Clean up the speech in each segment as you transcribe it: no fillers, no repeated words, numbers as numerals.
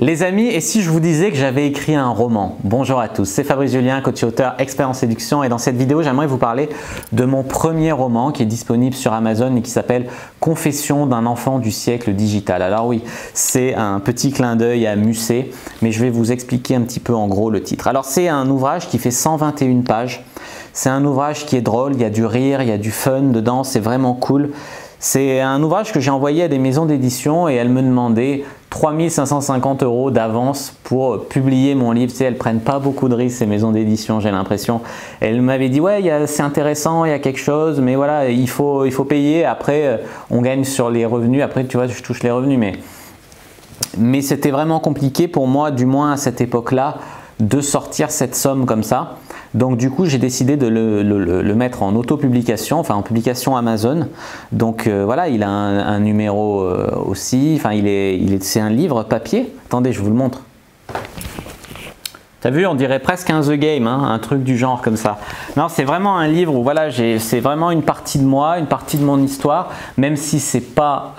Les amis, et si je vous disais que j'avais écrit un roman? Bonjour à tous, c'est Fabrice Julien, coach et auteur, expert en séduction, et dans cette vidéo, j'aimerais vous parler de mon premier roman qui est disponible sur Amazon et qui s'appelle Confessions d'un enfant du siècle digital. Alors oui, c'est un petit clin d'œil à Musset, mais je vais vous expliquer un petit peu en gros le titre. Alors c'est un ouvrage qui fait 121 pages, c'est un ouvrage qui est drôle, il y a du rire, il y a du fun dedans, c'est vraiment cool. C'est un ouvrage que j'ai envoyé à des maisons d'édition et elles me demandaient 3 550 € d'avance pour publier mon livre. Tu sais, elles ne prennent pas beaucoup de risques, ces maisons d'édition, j'ai l'impression. Elles m'avaient dit, ouais, c'est intéressant, il y a quelque chose, mais voilà, il faut payer. Après, on gagne sur les revenus. Après, tu vois, je touche les revenus. Mais c'était vraiment compliqué pour moi, du moins à cette époque-là, de sortir cette somme comme ça. Donc du coup, j'ai décidé de le mettre en auto-publication, enfin en publication Amazon. Donc voilà, il a un numéro aussi, enfin c'est un livre papier. Attendez, je vous le montre. T'as vu, on dirait presque un The Game, hein, un truc du genre comme ça. Non, c'est vraiment un livre où voilà, c'est vraiment une partie de moi, une partie de mon histoire, même si c'est pas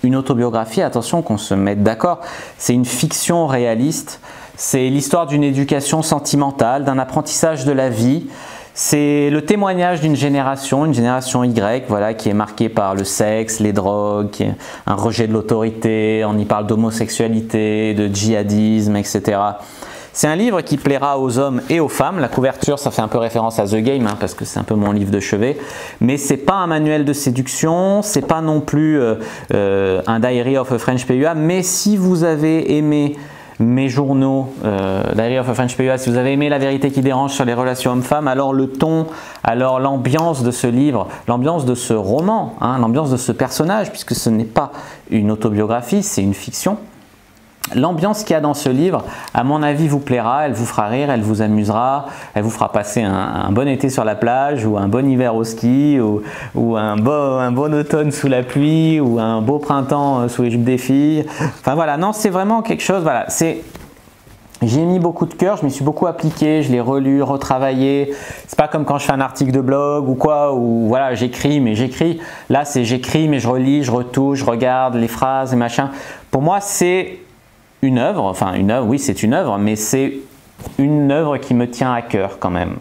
une autobiographie, attention qu'on se mette d'accord, c'est une fiction réaliste. C'est l'histoire d'une éducation sentimentale, d'un apprentissage de la vie. C'est le témoignage d'une génération Y, voilà, qui est marquée par le sexe, les drogues, un rejet de l'autorité, on y parle d'homosexualité, de djihadisme, etc. C'est un livre qui plaira aux hommes et aux femmes. La couverture, ça fait un peu référence à The Game, hein, parce que c'est un peu mon livre de chevet. Mais c'est pas un manuel de séduction, c'est pas non plus un Diary of a French PUA. Mais si vous avez aimé mes journaux, Diary of a French PUA, si vous avez aimé La vérité qui dérange sur les relations hommes-femmes, alors le ton, alors l'ambiance de ce livre, l'ambiance de ce roman, hein, l'ambiance de ce personnage, puisque ce n'est pas une autobiographie, c'est une fiction. L'ambiance qu'il y a dans ce livre, à mon avis, vous plaira, elle vous fera rire, elle vous amusera, elle vous fera passer un bon été sur la plage, ou un bon hiver au ski, ou un bon automne sous la pluie, ou un beau printemps sous les jupes des filles. Enfin voilà, non, c'est vraiment quelque chose, voilà, j'ai mis beaucoup de cœur, je m'y suis beaucoup appliqué, je l'ai relu, retravaillé. C'est pas comme quand je fais un article de blog ou quoi, où voilà, j'écris, mais j'écris. Là, c'est j'écris, mais je relis, je retouche, je regarde les phrases et machin. Pour moi, c'est une œuvre, enfin une œuvre, oui c'est une œuvre, mais c'est une œuvre qui me tient à cœur quand même.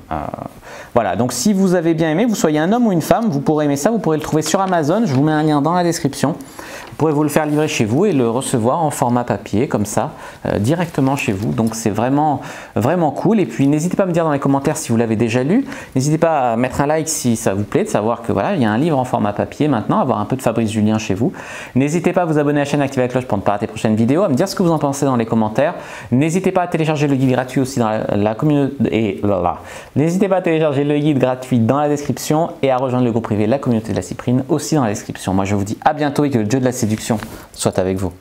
Voilà, donc si vous avez bien aimé, vous soyez un homme ou une femme, vous pourrez aimer ça, vous pourrez le trouver sur Amazon, je vous mets un lien dans la description. Vous pourrez vous le faire livrer chez vous et le recevoir en format papier, comme ça, directement chez vous. Donc c'est vraiment, vraiment cool. Et puis n'hésitez pas à me dire dans les commentaires si vous l'avez déjà lu. N'hésitez pas à mettre un like si ça vous plaît, de savoir que voilà, il y a un livre en format papier maintenant, avoir un peu de Fabrice Julien chez vous. N'hésitez pas à vous abonner à la chaîne, activer la cloche pour ne pas rater les prochaines vidéos, à me dire ce que vous en pensez dans les commentaires. N'hésitez pas à télécharger le guide gratuit aussi dans la communauté. N'hésitez pas à télécharger le guide gratuit dans la description et à rejoindre le groupe privé La Communauté de la Cyprine aussi dans la description. Moi je vous dis à bientôt et que le jeu de la séduction soit avec vous.